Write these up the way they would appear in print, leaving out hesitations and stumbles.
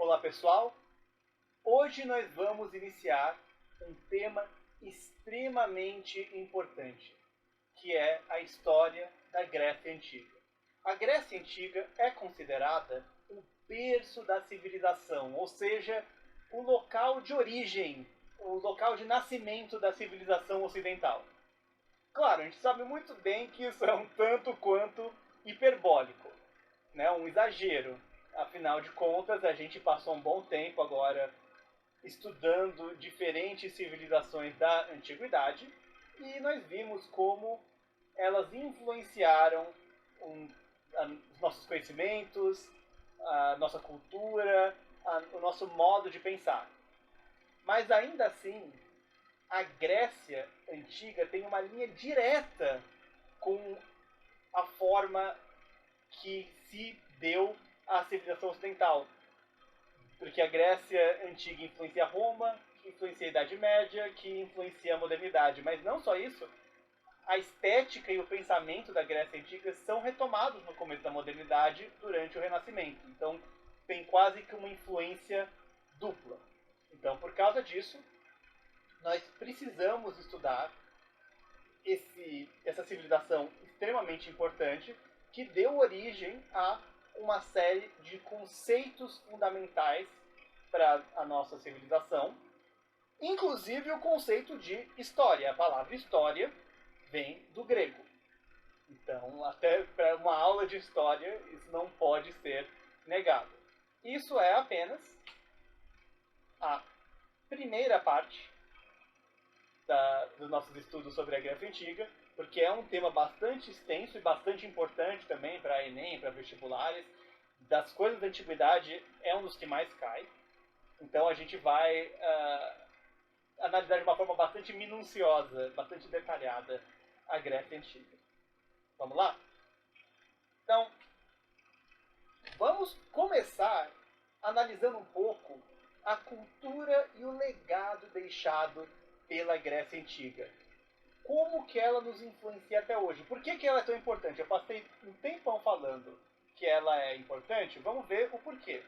Olá pessoal, hoje nós vamos iniciar um tema extremamente importante, que é a história da Grécia Antiga. A Grécia Antiga é considerada o berço da civilização, ou seja, o local de origem, o local de nascimento da civilização ocidental. Claro, a gente sabe muito bem que isso é um tanto quanto hiperbólico, né? Um exagero. Afinal de contas, a gente passou um bom tempo agora estudando diferentes civilizações da antiguidade e nós vimos como elas influenciaram os nossos conhecimentos, a nossa cultura, o nosso modo de pensar. Mas ainda assim, a Grécia Antiga tem uma linha direta com a forma que se deu à civilização ocidental. Porque a Grécia Antiga influencia Roma, que influencia a Idade Média, que influencia a modernidade. Mas não só isso, a estética e o pensamento da Grécia Antiga são retomados no começo da modernidade durante o Renascimento. Então tem quase que uma influência dupla. Então, por causa disso, nós precisamos estudar essa civilização extremamente importante que deu origem a uma série de conceitos fundamentais para a nossa civilização, inclusive o conceito de história. A palavra história vem do grego. Então, até para uma aula de história, isso não pode ser negado. Isso é apenas a primeira parte dos nossos estudos sobre a Grécia Antiga, porque é um tema bastante extenso e bastante importante também para Enem, para vestibulares. Das coisas da antiguidade, é um dos que mais cai. Então a gente vai analisar de uma forma bastante minuciosa, bastante detalhada a Grécia Antiga. Vamos lá? Então, vamos começar analisando um pouco a cultura e o legado deixado pela Grécia Antiga. Como que ela nos influencia até hoje? Por que ela é tão importante? Eu passei um tempão falando que ela é importante, vamos ver o porquê.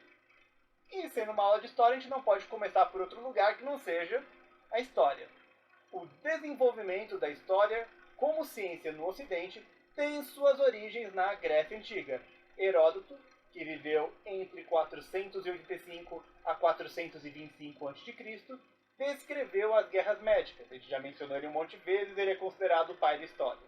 E sendo uma aula de história, a gente não pode começar por outro lugar que não seja a história. O desenvolvimento da história como ciência no Ocidente tem suas origens na Grécia Antiga. Heródoto, que viveu entre 485 a 425 a.C., descreveu as guerras médicas. A gente já mencionou ele um monte de vezes, ele é considerado o pai da história.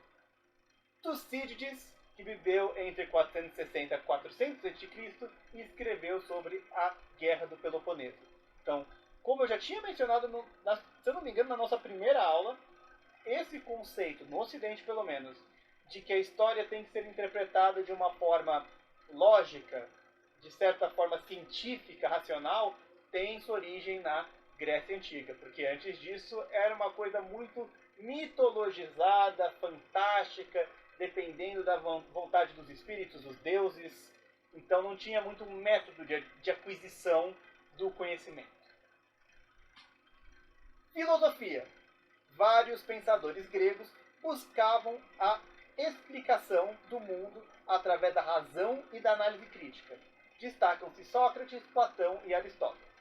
Tucídides, que viveu entre 460 a 400 a.C. e escreveu sobre a Guerra do Peloponeso. Então, como eu já tinha mencionado, se eu não me engano, na nossa primeira aula, esse conceito, no Ocidente pelo menos, de que a história tem que ser interpretada de uma forma lógica, de certa forma científica, racional, tem sua origem na Grécia Antiga, porque antes disso era uma coisa muito mitologizada, fantástica, dependendo da vontade dos espíritos, dos deuses. Então não tinha muito um método de aquisição do conhecimento. Filosofia. Vários pensadores gregos buscavam a explicação do mundo através da razão e da análise crítica. Destacam-se Sócrates, Platão e Aristóteles,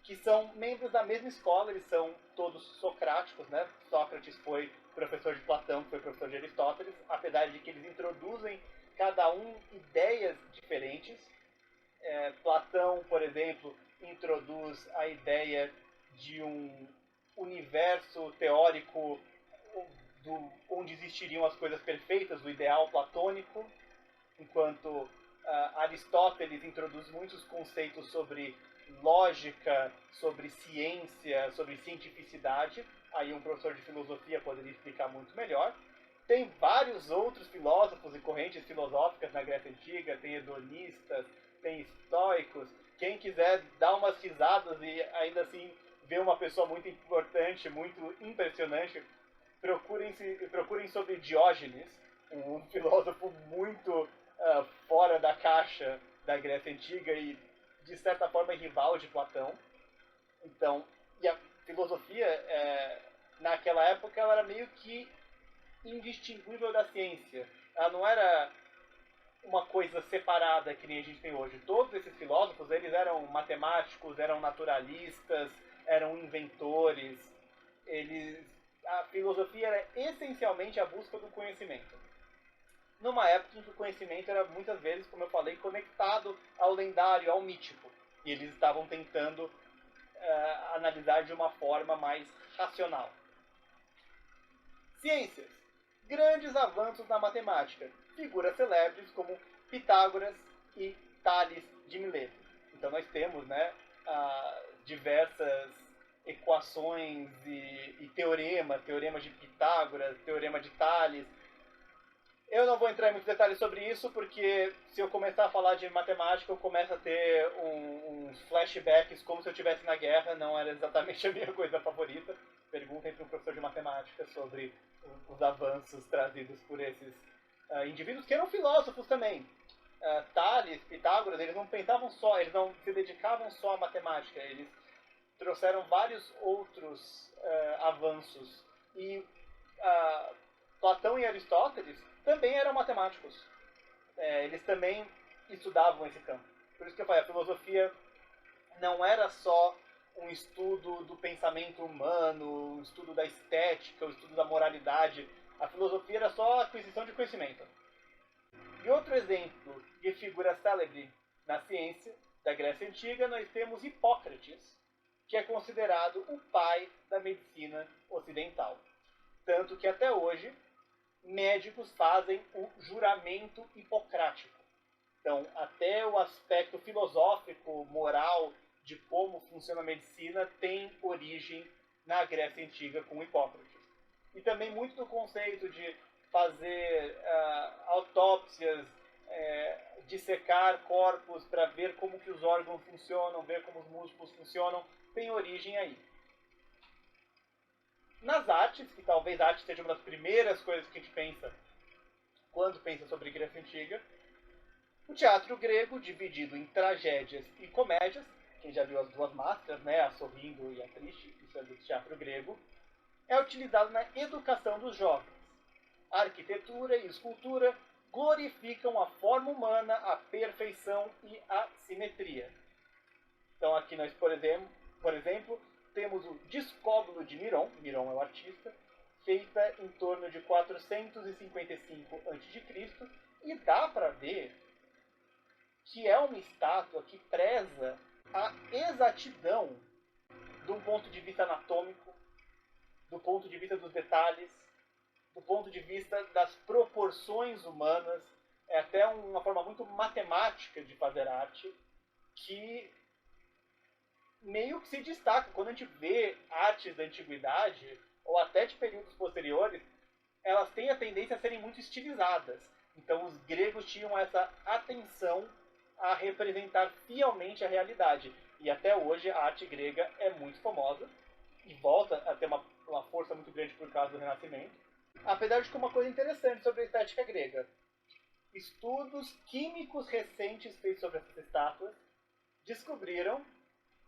que são membros da mesma escola, eles são todos socráticos, né? Sócrates foi professor de Platão, que foi professor de Aristóteles, apesar de que eles introduzem cada um ideias diferentes. Platão, por exemplo, introduz a ideia de um universo teórico onde existiriam as coisas perfeitas, o ideal platônico, enquanto Aristóteles introduz muitos conceitos sobre lógica, sobre ciência, sobre cientificidade. Aí um professor de filosofia poderia explicar muito melhor. Tem vários outros filósofos e correntes filosóficas na Grécia Antiga, tem hedonistas, tem estoicos. Quem quiser dar umas risadas e ainda assim ver uma pessoa muito importante, muito impressionante, procurem sobre Diógenes, um filósofo muito fora da caixa da Grécia Antiga e de certa forma rival de Platão. Então, e a filosofia naquela época ela era meio que indistinguível da ciência. Ela não era uma coisa separada que nem a gente tem hoje. Todos esses filósofos eles eram matemáticos, eram naturalistas, eram inventores. A filosofia era essencialmente a busca do conhecimento. Numa época em que o conhecimento era muitas vezes, como eu falei, conectado ao lendário, ao mítico. E eles estavam tentando analisar de uma forma mais racional. Ciências. Grandes avanços na matemática. Figuras celebres como Pitágoras e Tales de Mileto. Então nós temos, né, diversas equações e teoremas de Pitágoras, teorema de Tales. Eu não vou entrar em muitos detalhes sobre isso, porque se eu começar a falar de matemática, eu começo a ter uns flashbacks como se eu estivesse na guerra, não era exatamente a minha coisa favorita. Perguntem para um professor de matemática sobre os avanços trazidos por esses indivíduos, que eram filósofos também. Tales, Pitágoras, eles não pensavam só, eles não se dedicavam só à matemática, eles trouxeram vários outros avanços. E Platão e Aristóteles também eram matemáticos. Eles também estudavam esse campo. Por isso que eu falei, a filosofia não era só um estudo do pensamento humano, um estudo da estética, um estudo da moralidade. A filosofia era só a aquisição de conhecimento. E outro exemplo de figura célebre na ciência da Grécia Antiga, nós temos Hipócrates, que é considerado o pai da medicina ocidental. Tanto que até hoje, médicos fazem o juramento hipocrático. Então, até o aspecto filosófico, moral, de como funciona a medicina, tem origem na Grécia Antiga com Hipócrates. E também muito do conceito de fazer autópsias, dissecar corpos para ver como que os órgãos funcionam, ver como os músculos funcionam, tem origem aí. Nas artes, que talvez a arte seja uma das primeiras coisas que a gente pensa quando pensa sobre Grécia Antiga, o teatro grego, dividido em tragédias e comédias, quem já viu as duas máscaras, né, a sorrindo e a triste, isso é do teatro grego, é utilizado na educação dos jovens. A arquitetura e escultura glorificam a forma humana, a perfeição e a simetria. Então aqui nós, por exemplo, temos o Discóbulo de Miron, Miron é o artista, feita em torno de 455 a.C., e dá para ver que é uma estátua que preza a exatidão de um ponto de vista anatômico, do ponto de vista dos detalhes, do ponto de vista das proporções humanas. É até uma forma muito matemática de fazer arte, que meio que se destaca. Quando a gente vê artes da antiguidade, ou até de períodos posteriores, elas têm a tendência a serem muito estilizadas. Então os gregos tinham essa atenção a representar fielmente a realidade. E até hoje a arte grega é muito famosa, e volta a ter uma força muito grande por causa do Renascimento. Apesar de que uma coisa interessante sobre a estética grega, estudos químicos recentes feitos sobre essas estátuas descobriram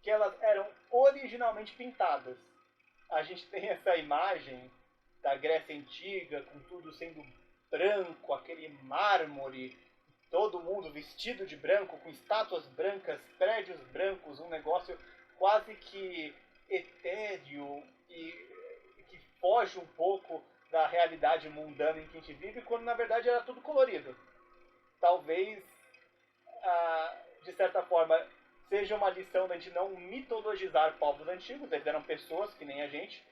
que elas eram originalmente pintadas. A gente tem essa imagem da Grécia Antiga, com tudo sendo branco, aquele mármore, todo mundo vestido de branco, com estátuas brancas, prédios brancos, um negócio quase que etéreo e que foge um pouco da realidade mundana em que a gente vive, quando na verdade era tudo colorido. Talvez, de certa forma, seja uma lição da gente não mitologizar povos antigos, eles eram pessoas que nem a gente.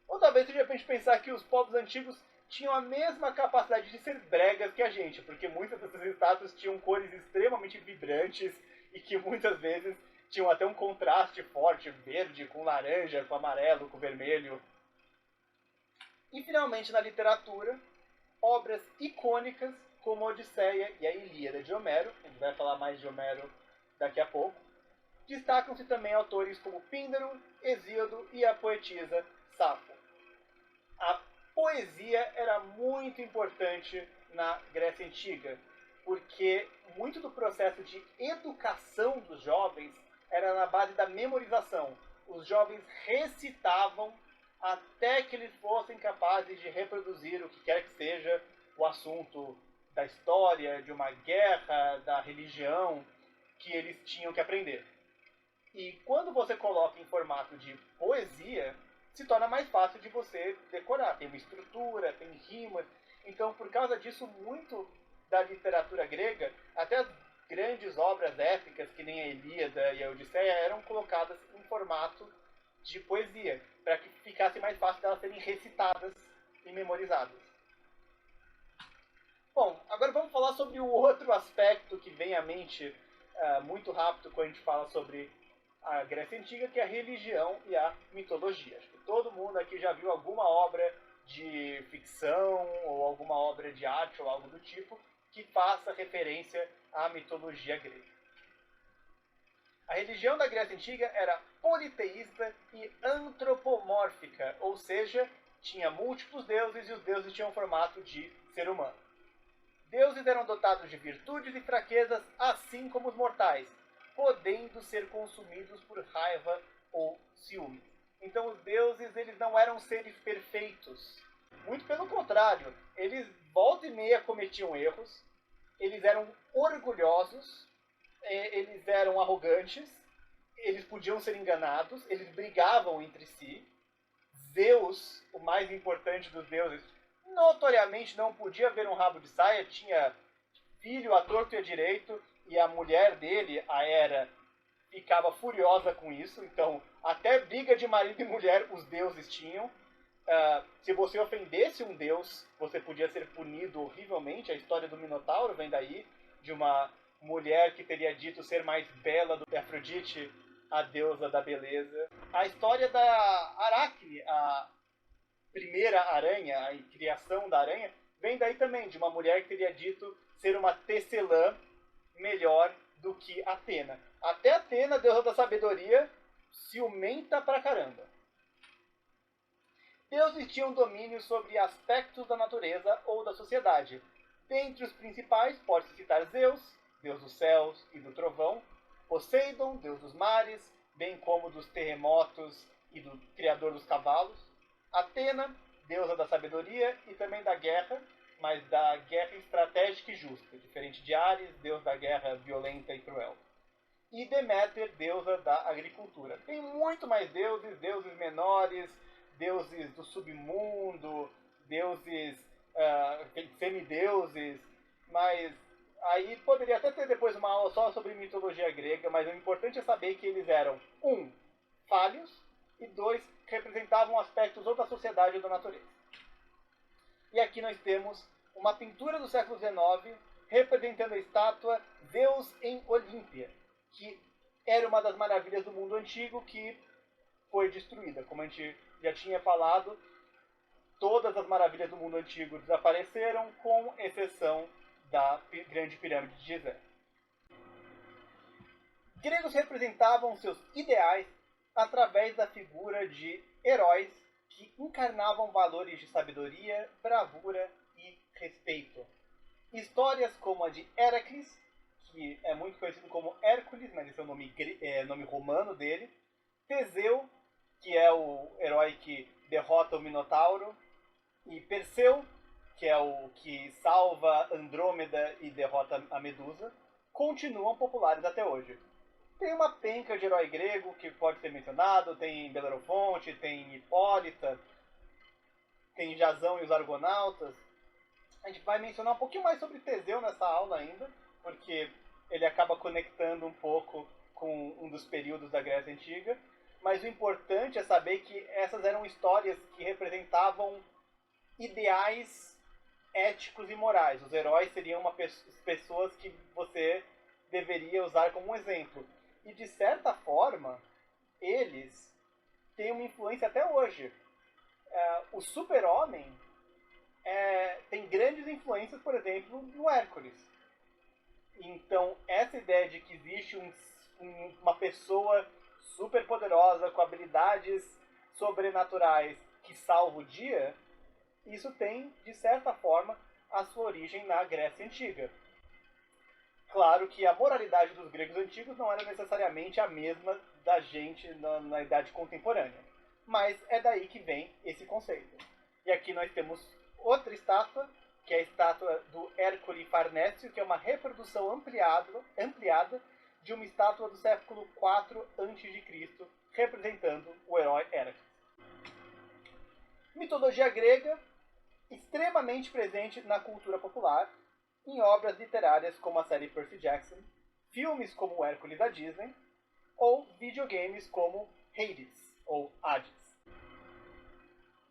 Ou talvez de repente pensar que os povos antigos tinham a mesma capacidade de ser bregas que a gente, porque muitas dessas estátuas tinham cores extremamente vibrantes e que muitas vezes tinham até um contraste forte, verde com laranja, com amarelo, com vermelho. E finalmente na literatura, obras icônicas como a Odisseia e a Ilíada de Homero, a gente vai falar mais de Homero daqui a pouco. Destacam-se também autores como Píndaro, Hesíodo e a poetisa Safo. A poesia era muito importante na Grécia Antiga, porque muito do processo de educação dos jovens era na base da memorização. Os jovens recitavam até que eles fossem capazes de reproduzir o que quer que seja o assunto da história, de uma guerra, da religião, que eles tinham que aprender. E quando você coloca em formato de poesia, se torna mais fácil de você decorar. Tem uma estrutura, tem rimas. Então, por causa disso, muito da literatura grega, até as grandes obras épicas, que nem a Ilíada e a Odisseia, eram colocadas em formato de poesia, para que ficasse mais fácil delas serem recitadas e memorizadas. Bom, agora vamos falar sobre o outro aspecto que vem à mente muito rápido quando a gente fala sobre a Grécia Antiga, que é a religião e a mitologia. Acho que todo mundo aqui já viu alguma obra de ficção ou alguma obra de arte ou algo do tipo que faça referência à mitologia grega. A religião da Grécia Antiga era politeísta e antropomórfica, ou seja, tinha múltiplos deuses e os deuses tinham formato de ser humano. Deuses eram dotados de virtudes e fraquezas, assim como os mortais, podendo ser consumidos por raiva ou ciúme. Então os deuses eles não eram seres perfeitos. Muito pelo contrário, eles volta e meia cometiam erros, eles eram orgulhosos, eles eram arrogantes, eles podiam ser enganados, eles brigavam entre si. Zeus, o mais importante dos deuses, notoriamente não podia ver um rabo de saia, tinha filho à torto e à direito, e a mulher dele, a Hera, ficava furiosa com isso. Então, até briga de marido e mulher os deuses tinham. Se você ofendesse um deus, você podia ser punido horrivelmente. A história do Minotauro vem daí, de uma mulher que teria dito ser mais bela do que Afrodite, a deusa da beleza. A história da Aracne, a primeira aranha, a criação da aranha, vem daí também, de uma mulher que teria dito ser uma tecelã melhor do que Atena. Até Atena, deusa da sabedoria, ciumenta pra caramba. Deuses tinham domínio sobre aspectos da natureza ou da sociedade. Dentre os principais, pode-se citar Zeus, deus dos céus e do trovão, Poseidon, deus dos mares, bem como dos terremotos e do criador dos cavalos, Atena, deusa da sabedoria e também da guerra, mas da guerra estratégica e justa, diferente de Ares, deus da guerra violenta e cruel. E Deméter, deusa da agricultura. Tem muito mais deuses, deuses menores, deuses do submundo, deuses, semideuses, mas aí poderia até ter depois uma aula só sobre mitologia grega, mas o importante é saber que eles eram, falhos, e 2, representavam aspectos ou da sociedade ou da natureza. E aqui nós temos uma pintura do século XIX representando a estátua Zeus em Olímpia, que era uma das maravilhas do mundo antigo que foi destruída. Como a gente já tinha falado, todas as maravilhas do mundo antigo desapareceram, com exceção da Grande Pirâmide de Gizé. Gregos representavam seus ideais através da figura de heróis que encarnavam valores de sabedoria, bravura e respeito. Histórias como a de Heracles, que é muito conhecido como Hércules, mas esse é o nome romano dele, Teseu, que é o herói que derrota o Minotauro, e Perseu, que é o que salva Andrômeda e derrota a Medusa, continuam populares até hoje. Tem uma penca de herói grego que pode ser mencionado, tem Belerofonte, tem Hipólita, tem Jasão e os Argonautas. A gente vai mencionar um pouquinho mais sobre Teseu nessa aula ainda, porque ele acaba conectando um pouco com um dos períodos da Grécia Antiga. Mas o importante é saber que essas eram histórias que representavam ideais éticos e morais. Os heróis seriam pessoas que você deveria usar como um exemplo. E, de certa forma, eles têm uma influência até hoje. O super-homem tem grandes influências, por exemplo, no Hércules. Então, essa ideia de que existe uma pessoa super poderosa, com habilidades sobrenaturais, que salva o dia, isso tem, de certa forma, a sua origem na Grécia Antiga. Claro que a moralidade dos gregos antigos não era necessariamente a mesma da gente na idade contemporânea. Mas é daí que vem esse conceito. E aqui nós temos outra estátua, que é a estátua do Hércules Farnécio, que é uma reprodução ampliada de uma estátua do século IV a.C., representando o herói Hércules. Mitologia grega, extremamente presente na cultura popular, em obras literárias como a série Percy Jackson, filmes como o Hércules da Disney, ou videogames como Hades, ou Hades.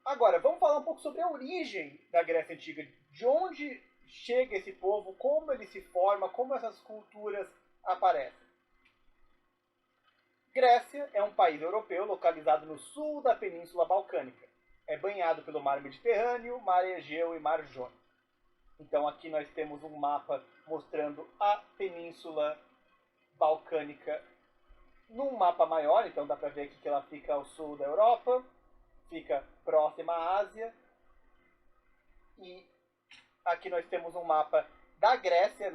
Agora, vamos falar um pouco sobre a origem da Grécia Antiga, de onde chega esse povo, como ele se forma, como essas culturas aparecem. Grécia é um país europeu localizado no sul da Península Balcânica. É banhado pelo Mar Mediterrâneo, Mar Egeu e Mar Jônico. Então aqui nós temos um mapa mostrando a Península Balcânica num mapa maior, então dá para ver aqui que ela fica ao sul da Europa, fica próxima à Ásia. E aqui nós temos um mapa da Grécia,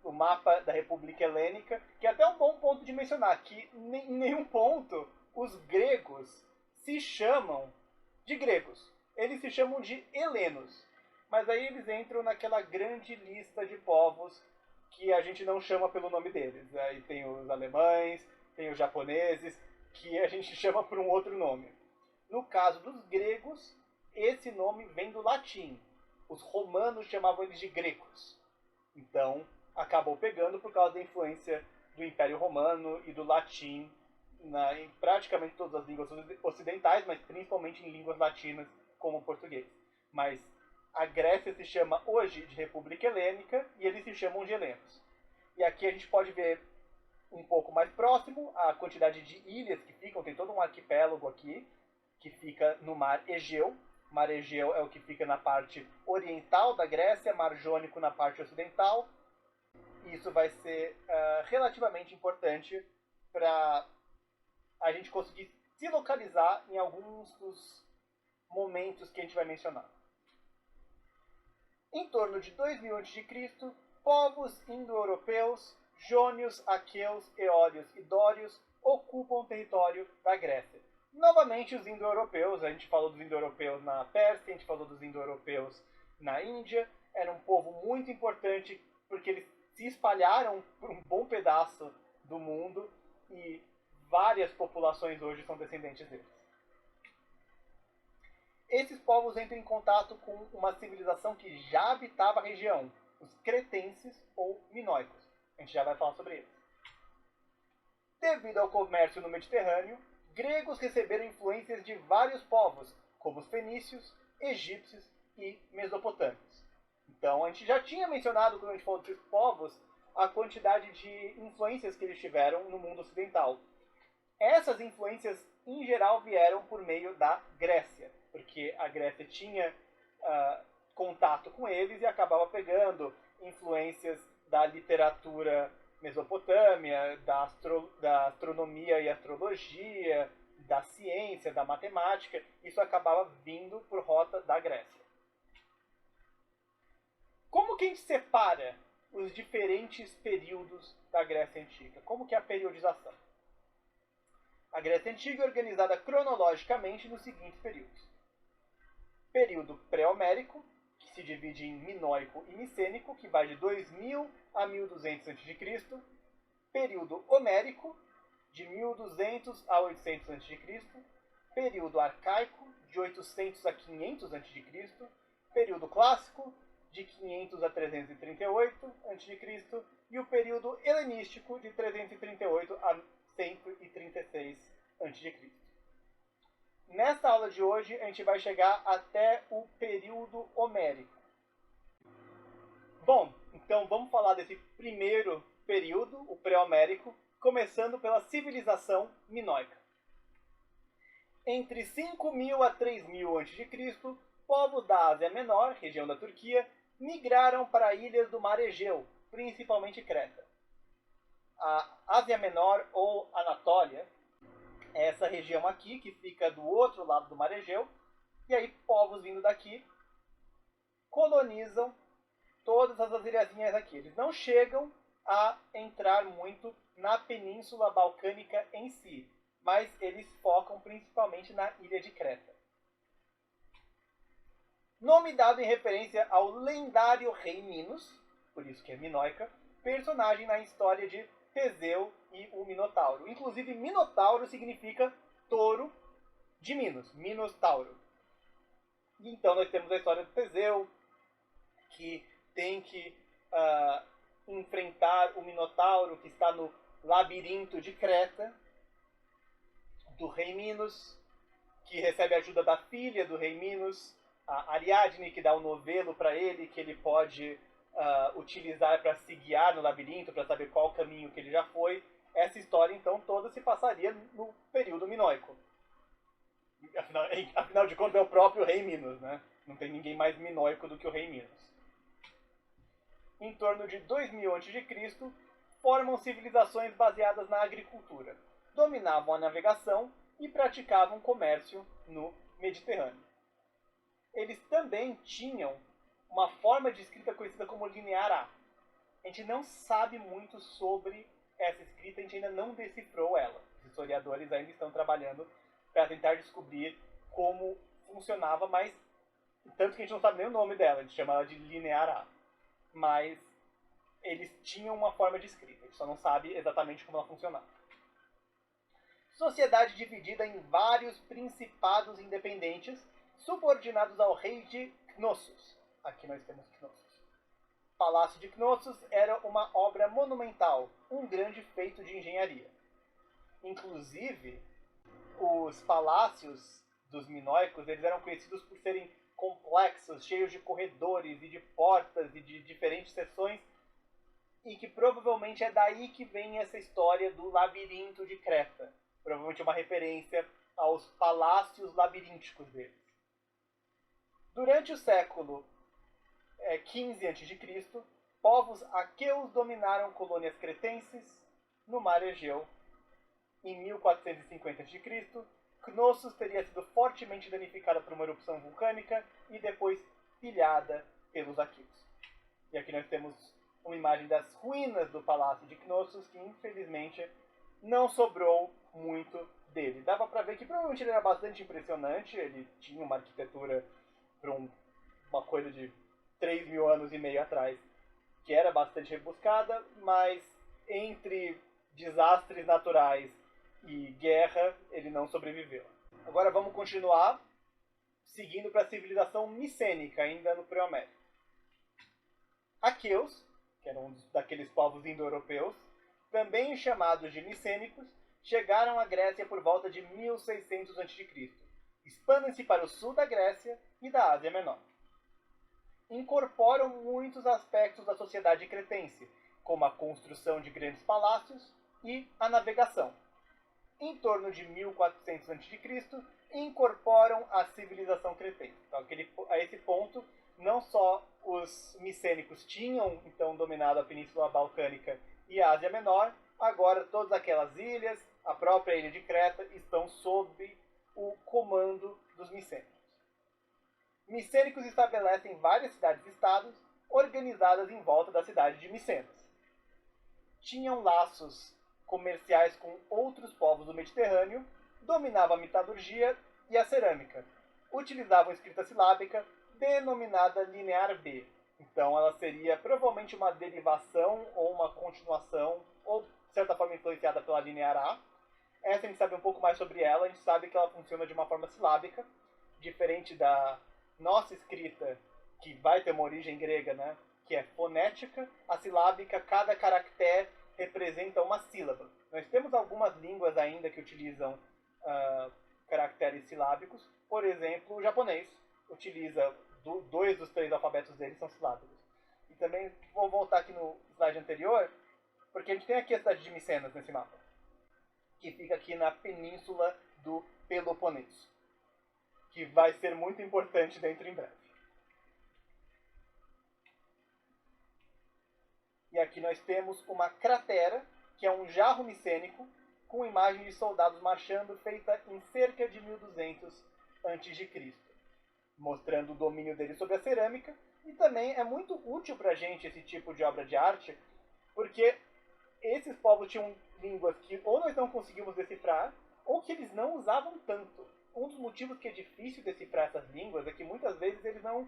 o mapa da República Helênica, que é até um bom ponto de mencionar, que em nenhum ponto os gregos se chamam de gregos. Eles se chamam de helenos. Mas aí eles entram naquela grande lista de povos que a gente não chama pelo nome deles. Aí tem os alemães, tem os japoneses, que a gente chama por um outro nome. No caso dos gregos, esse nome vem do latim. Os romanos chamavam eles de grecos. Então, acabou pegando por causa da influência do Império Romano e do latim em praticamente todas as línguas ocidentais, mas principalmente em línguas latinas, como o português. Mas a Grécia se chama hoje de República Helênica e eles se chamam de helenos. E aqui a gente pode ver um pouco mais próximo a quantidade de ilhas que ficam, tem todo um arquipélago aqui, que fica no Mar Egeu. Mar Egeu é o que fica na parte oriental da Grécia, Mar Jônico na parte ocidental. Isso vai ser relativamente importante para a gente conseguir se localizar em alguns dos momentos que a gente vai mencionar. Em torno de 2000 a.C., povos indo-europeus, jônios, aqueus, eólios e dórios ocupam o território da Grécia. Novamente os indo-europeus, a gente falou dos indo-europeus na Pérsia, a gente falou dos indo-europeus na Índia, era um povo muito importante porque eles se espalharam por um bom pedaço do mundo e várias populações hoje são descendentes deles. Esses povos entram em contato com uma civilização que já habitava a região, os cretenses ou minoicos. A gente já vai falar sobre eles. Devido ao comércio no Mediterrâneo, gregos receberam influências de vários povos, como os fenícios, egípcios e mesopotâmios. Então, a gente já tinha mencionado, quando a gente falou desses povos, a quantidade de influências que eles tiveram no mundo ocidental. Essas influências, em geral, vieram por meio da Grécia, porque a Grécia tinha contato com eles e acabava pegando influências da literatura mesopotâmia, da astronomia e astrologia, da ciência, da matemática. Isso acabava vindo por rota da Grécia. Como que a gente separa os diferentes períodos da Grécia Antiga? Como que é a periodização? A Grécia Antiga é organizada cronologicamente nos seguintes períodos. Período pré-homérico, que se divide em minoico e micênico, que vai de 2000 a 1200 a.C. Período homérico, de 1200 a 800 a.C. Período arcaico, de 800 a 500 a.C. Período clássico, de 500 a 338 a.C. E o período helenístico, de 338 a 136 a.C. Nesta aula de hoje, a gente vai chegar até o período homérico. Bom, então vamos falar desse primeiro período, o pré-homérico, começando pela civilização minoica. Entre 5000 a 3000 a.C., povos da Ásia Menor, região da Turquia, migraram para ilhas do Mar Egeu, principalmente Creta. A Ásia Menor ou Anatólia é essa região aqui, que fica do outro lado do Mar Egeu, e aí povos vindo daqui colonizam todas as ilhazinhas aqui. Eles não chegam a entrar muito na Península Balcânica em si, mas eles focam principalmente na ilha de Creta. Nome dado em referência ao lendário rei Minos, por isso que é minoica, personagem na história de Teseu e o Minotauro. Inclusive, Minotauro significa touro de Minos, Minotauro. Então nós temos a história do Teseu, que tem que enfrentar o Minotauro, que está no labirinto de Creta, do rei Minos, que recebe a ajuda da filha do rei Minos, a Ariadne, que dá um novelo para ele, que ele pode utilizar para se guiar no labirinto, para saber qual caminho que ele já foi. Essa história, então, toda se passaria no período minoico. Afinal de contas, é o próprio rei Minos, né? Não tem ninguém mais minoico do que o rei Minos. Em torno de 2000 a.C., formam civilizações baseadas na agricultura. Dominavam a navegação e praticavam comércio no Mediterrâneo. Eles também tinham uma forma de escrita conhecida como linear A. A gente não sabe muito sobre essa escrita, a gente ainda não decifrou ela. Os historiadores ainda estão trabalhando para tentar descobrir como funcionava, mas tanto que a gente não sabe nem o nome dela, a gente chama ela de linear A. Mas eles tinham uma forma de escrita, a gente só não sabe exatamente como ela funcionava. Sociedade dividida em vários principados independentes, subordinados ao rei de Knossos. Aqui nós temos Knossos. O Palácio de Knossos era uma obra monumental, um grande feito de engenharia. Inclusive, os palácios dos minoicos, eles eram conhecidos por serem complexos, cheios de corredores e de portas e de diferentes seções, e que provavelmente é daí que vem essa história do labirinto de Creta. Provavelmente uma referência aos palácios labirínticos deles. Durante o século XV a.C., povos aqueus dominaram colônias cretenses no Mar Egeu. Em 1450 a.C., Knossos teria sido fortemente danificada por uma erupção vulcânica e depois pilhada pelos aqueus. E aqui nós temos uma imagem das ruínas do Palácio de Knossos, que infelizmente não sobrou muito dele. Dava para ver que provavelmente ele era bastante impressionante, ele tinha uma arquitetura para uma coisa de 3.000 anos e meio atrás, que era bastante rebuscada, mas entre desastres naturais e guerra, ele não sobreviveu. Agora vamos continuar seguindo para a civilização micênica, ainda no Pré-Homérico. Aqueus, que eram um daqueles povos indo-europeus, também chamados de micênicos, chegaram à Grécia por volta de 1600 a.C. Expandem-se para o sul da Grécia e da Ásia Menor. Incorporam muitos aspectos da sociedade cretense, como a construção de grandes palácios e a navegação. Em torno de 1400 a.C., incorporam a civilização cretense. Então, a esse ponto, não só os micênicos tinham então dominado a Península Balcânica e a Ásia Menor, agora todas aquelas ilhas, a própria ilha de Creta, estão sob o comando dos micênicos. Micênicos estabelecem várias cidades-estados organizadas em volta da cidade de Micenas. Tinham laços comerciais com outros povos do Mediterrâneo, dominavam a metalurgia e a cerâmica. Utilizavam escrita silábica denominada linear B. Então ela seria provavelmente uma derivação ou uma continuação, ou de certa forma influenciada pela linear A. Essa a gente sabe um pouco mais sobre ela, a gente sabe que ela funciona de uma forma silábica, diferente da nossa escrita, que vai ter uma origem grega, né? Que é fonética. A silábica, cada caractere representa uma sílaba. Nós temos algumas línguas ainda que utilizam caracteres silábicos. Por exemplo, o japonês utiliza 2 dos 3 alfabetos deles são silábicos. E também vou voltar aqui no slide anterior, porque a gente tem aqui a cidade de Micenas nesse mapa, que fica aqui na península do Peloponeso, que vai ser muito importante dentro em breve. E aqui nós temos uma cratera, que é um jarro micênico, com imagem de soldados marchando, feita em cerca de 1200 a.C., mostrando o domínio deles sobre a cerâmica. E também é muito útil para a gente esse tipo de obra de arte, porque esses povos tinham línguas que ou nós não conseguimos decifrar, ou que eles não usavam tanto. Um dos motivos que é difícil decifrar essas línguas é que muitas vezes eles não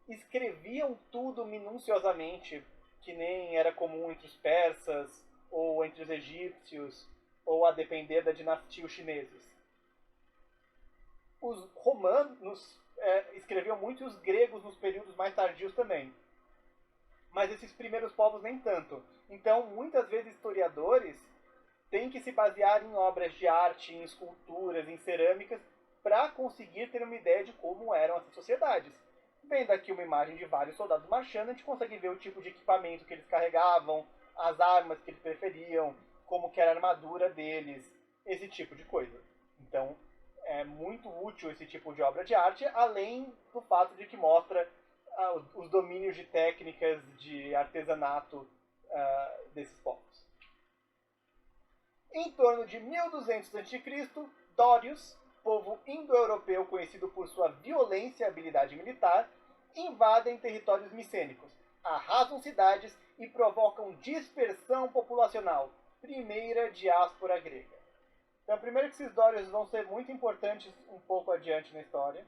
escreviam tudo minuciosamente, que nem era comum entre os persas ou entre os egípcios, ou a depender da dinastia os chineses. Os romanos escreviam muito, e os gregos nos períodos mais tardios também. Mas esses primeiros povos nem tanto. Então, muitas vezes, historiadores têm que se basear em obras de arte, em esculturas, em cerâmicas, para conseguir ter uma ideia de como eram essas sociedades. Vendo aqui uma imagem de vários soldados marchando, a gente consegue ver o tipo de equipamento que eles carregavam, as armas que eles preferiam, como que era a armadura deles, esse tipo de coisa. Então, é muito útil esse tipo de obra de arte, além do fato de que mostra os domínios de técnicas de artesanato desses povos. Em torno de 1200 a.C., Dórios, povo indo-europeu conhecido por sua violência e habilidade militar, invadem territórios micênicos, arrasam cidades e provocam dispersão populacional, primeira diáspora grega. Então, primeiro que esses Dórios vão ser muito importantes um pouco adiante na história,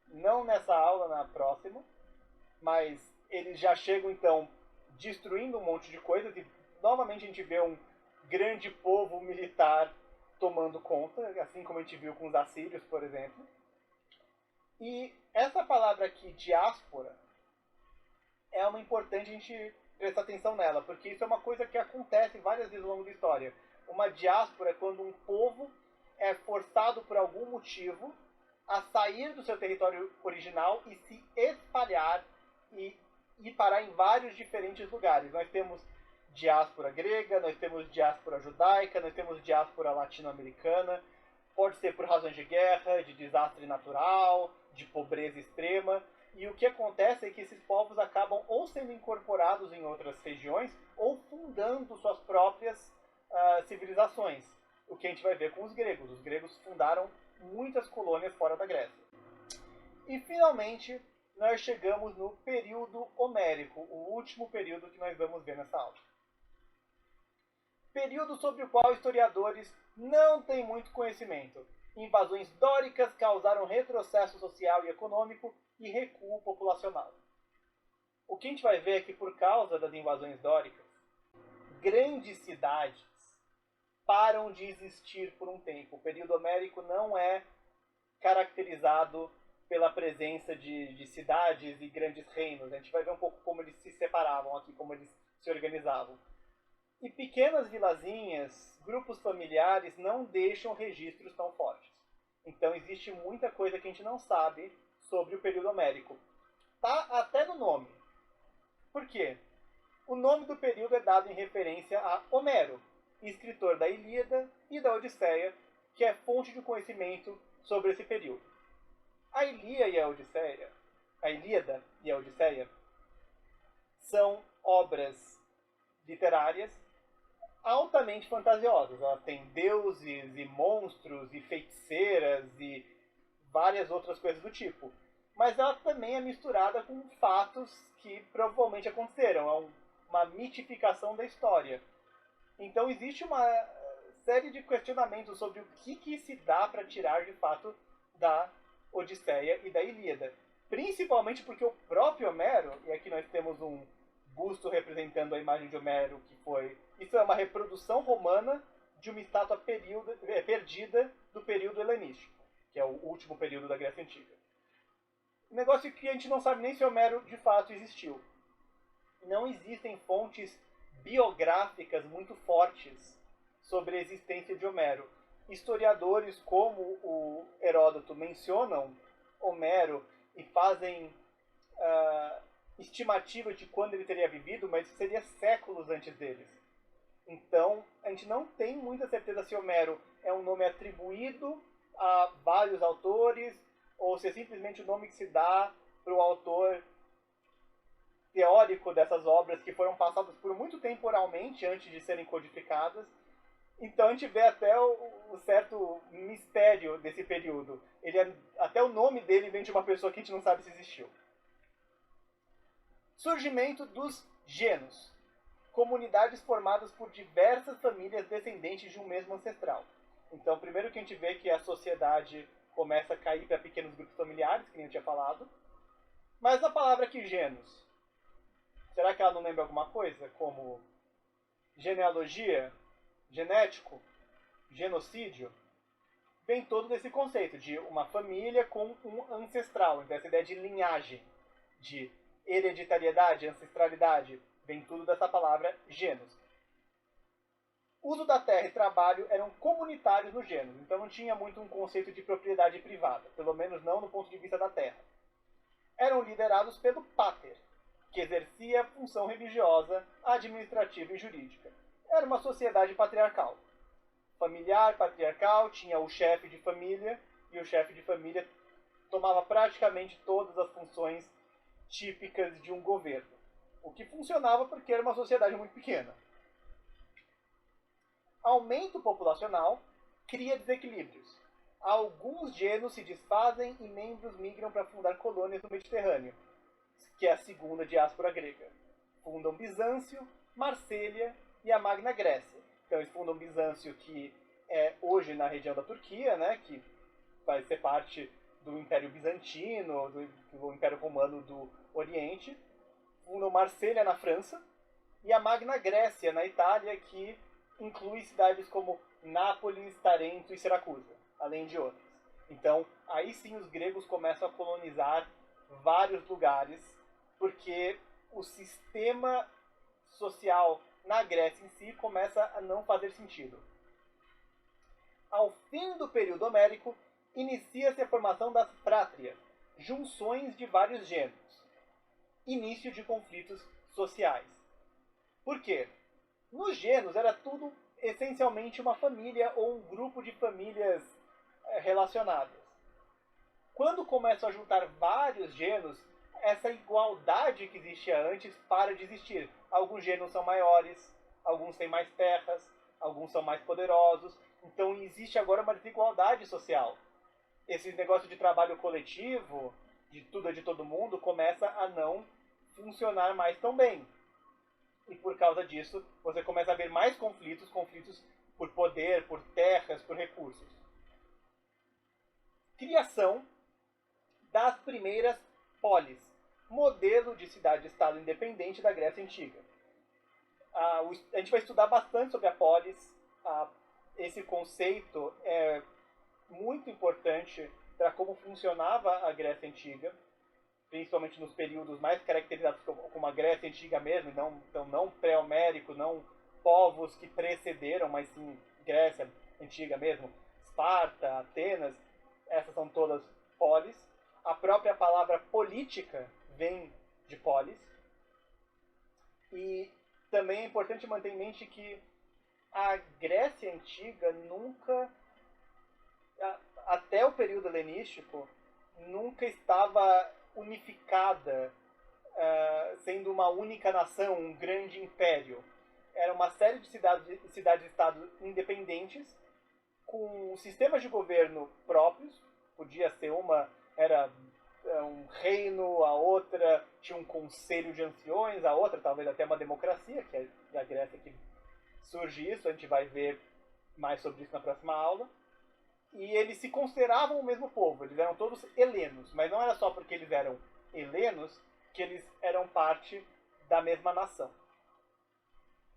não nessa aula, na próxima, mas eles já chegam, então, destruindo um monte de coisas, e novamente a gente vê um grande povo militar tomando conta, assim como a gente viu com os assírios, por exemplo. E essa palavra aqui, diáspora, é uma importante a gente prestar atenção nela, porque isso é uma coisa que acontece várias vezes ao longo da história. Uma diáspora é quando um povo é forçado por algum motivo a sair do seu território original e se espalhar e ir parar em vários diferentes lugares. Nós temos diáspora grega, nós temos diáspora judaica, nós temos diáspora latino-americana. Pode ser por razões de guerra, de desastre natural, de pobreza extrema. E o que acontece é que esses povos acabam ou sendo incorporados em outras regiões ou fundando suas próprias civilizações. O que a gente vai ver com os gregos. Os gregos fundaram muitas colônias fora da Grécia. E, finalmente, nós chegamos no período homérico, o último período que nós vamos ver nessa aula. Período sobre o qual historiadores não têm muito conhecimento. Invasões dóricas causaram retrocesso social e econômico e recuo populacional. O que a gente vai ver é que, por causa das invasões dóricas, grandes cidades param de existir por um tempo. O período homérico não é caracterizado pela presença de cidades e grandes reinos. A gente vai ver um pouco como eles se separavam aqui, como eles se organizavam. E pequenas vilazinhas, grupos familiares, não deixam registros tão fortes. Então existe muita coisa que a gente não sabe sobre o período homérico. Tá até no nome. Por quê? O nome do período é dado em referência a Homero, escritor da Ilíada e da Odisseia, que é fonte de conhecimento sobre esse período. A Ilíada e a Odisseia são obras literárias altamente fantasiosas. Elas têm deuses e monstros e feiticeiras e várias outras coisas do tipo. Mas ela também é misturada com fatos que provavelmente aconteceram. É uma mitificação da história. Então existe uma série de questionamentos sobre o que se dá para tirar de fato da Odisseia e da Ilíada. Principalmente porque o próprio Homero, e aqui nós temos um busto representando a imagem de Homero, que foi... Isso é uma reprodução romana de uma estátua perdida do período helenístico, que é o último período da Grécia Antiga. Um negócio que a gente não sabe nem se Homero de fato existiu. Não existem fontes biográficas muito fortes sobre a existência de Homero. Historiadores como o Heródoto mencionam Homero e fazem estimativa de quando ele teria vivido, mas seria séculos antes deles. Então, a gente não tem muita certeza se Homero é um nome atribuído a vários autores, ou se é simplesmente o nome que se dá para o autor teórico dessas obras que foram passadas por muito tempo oralmente antes de serem codificadas. Então a gente vê até o certo mistério desse período. Até o nome dele vem de uma pessoa que a gente não sabe se existiu. Surgimento dos genos. Comunidades formadas por diversas famílias descendentes de um mesmo ancestral. Então, primeiro que a gente vê que a sociedade começa a cair para pequenos grupos familiares, que nem eu tinha falado. Mas a palavra aqui, genos, será que ela não lembra alguma coisa? Como genealogia, genético, genocídio, vem todo desse conceito de uma família com um ancestral. Então essa ideia de linhagem, de hereditariedade, ancestralidade, vem tudo dessa palavra genos. Uso da terra e trabalho eram comunitários nos genos, então não tinha muito um conceito de propriedade privada, pelo menos não no ponto de vista da terra. Eram liderados pelo pater, que exercia função religiosa, administrativa e jurídica. Era uma sociedade patriarcal. Familiar, patriarcal, tinha o chefe de família, e o chefe de família tomava praticamente todas as funções típicas de um governo. O que funcionava porque era uma sociedade muito pequena. Aumento populacional cria desequilíbrios. Alguns genos se desfazem e membros migram para fundar colônias no Mediterrâneo, que é a segunda diáspora grega. Fundam Bizâncio, Marsella e a Magna Grécia. Então eles fundam Bizâncio, que é hoje na região da Turquia, né, que vai ser parte do Império Bizantino, do Império Romano do Oriente. Fundam Marsella na França e a Magna Grécia na Itália, que inclui cidades como Nápoles, Tarento e Siracusa, além de outras. Então, aí sim os gregos começam a colonizar vários lugares, porque o sistema social na Grécia em si começa a não fazer sentido. Ao fim do período homérico, inicia-se a formação das frátrias, junções de vários gêneros. Início de conflitos sociais. Por quê? Nos genos era tudo essencialmente uma família ou um grupo de famílias relacionadas. Quando começam a juntar vários genos, essa igualdade que existia antes para de existir. Alguns genos são maiores, alguns têm mais terras, alguns são mais poderosos. Então existe agora uma desigualdade social. Esse negócio de trabalho coletivo, de tudo é de todo mundo, começa a não funcionar mais tão bem. E por causa disso, você começa a ver mais conflitos por poder, por terras, por recursos. Criação das primeiras polis, modelo de cidade-estado independente da Grécia Antiga. A gente vai estudar bastante sobre a polis. Esse conceito é muito importante para como funcionava a Grécia Antiga, principalmente nos períodos mais caracterizados como a Grécia Antiga mesmo, então não pré-homérico, não povos que precederam, mas sim Grécia Antiga mesmo, Esparta, Atenas, essas são todas polis. A própria palavra política vem de polis. E também é importante manter em mente que a Grécia Antiga nunca, até o período helenístico, nunca estava unificada, sendo uma única nação, um grande império. Era uma série de cidades-estado independentes, com sistemas de governo próprios. Podia ser era um reino, a outra tinha um conselho de anciões, a outra talvez até uma democracia, que é da Grécia que surge isso, a gente vai ver mais sobre isso na próxima aula. E eles se consideravam o mesmo povo, eles eram todos helenos, mas não era só porque eles eram helenos que eles eram parte da mesma nação.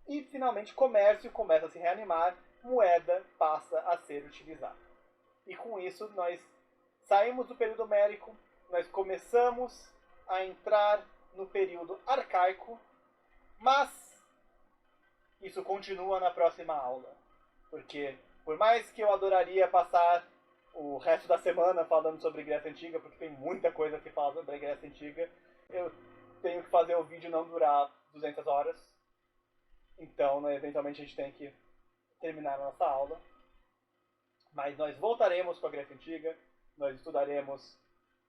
E finalmente comércio começa a se reanimar, moeda passa a ser utilizada. E com isso nós saímos do período homérico, nós começamos a entrar no período arcaico, mas isso continua na próxima aula, porque por mais que eu adoraria passar o resto da semana falando sobre Grécia Antiga, porque tem muita coisa que fala sobre a Grécia Antiga, eu tenho que fazer o vídeo não durar 200 horas. Então, né, eventualmente a gente tem que terminar a nossa aula. Mas nós voltaremos com a Grécia Antiga, nós estudaremos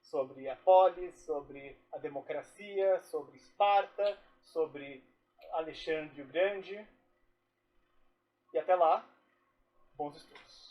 sobre a polis, sobre a democracia, sobre Esparta, sobre Alexandre o Grande. E até lá, bons estudos.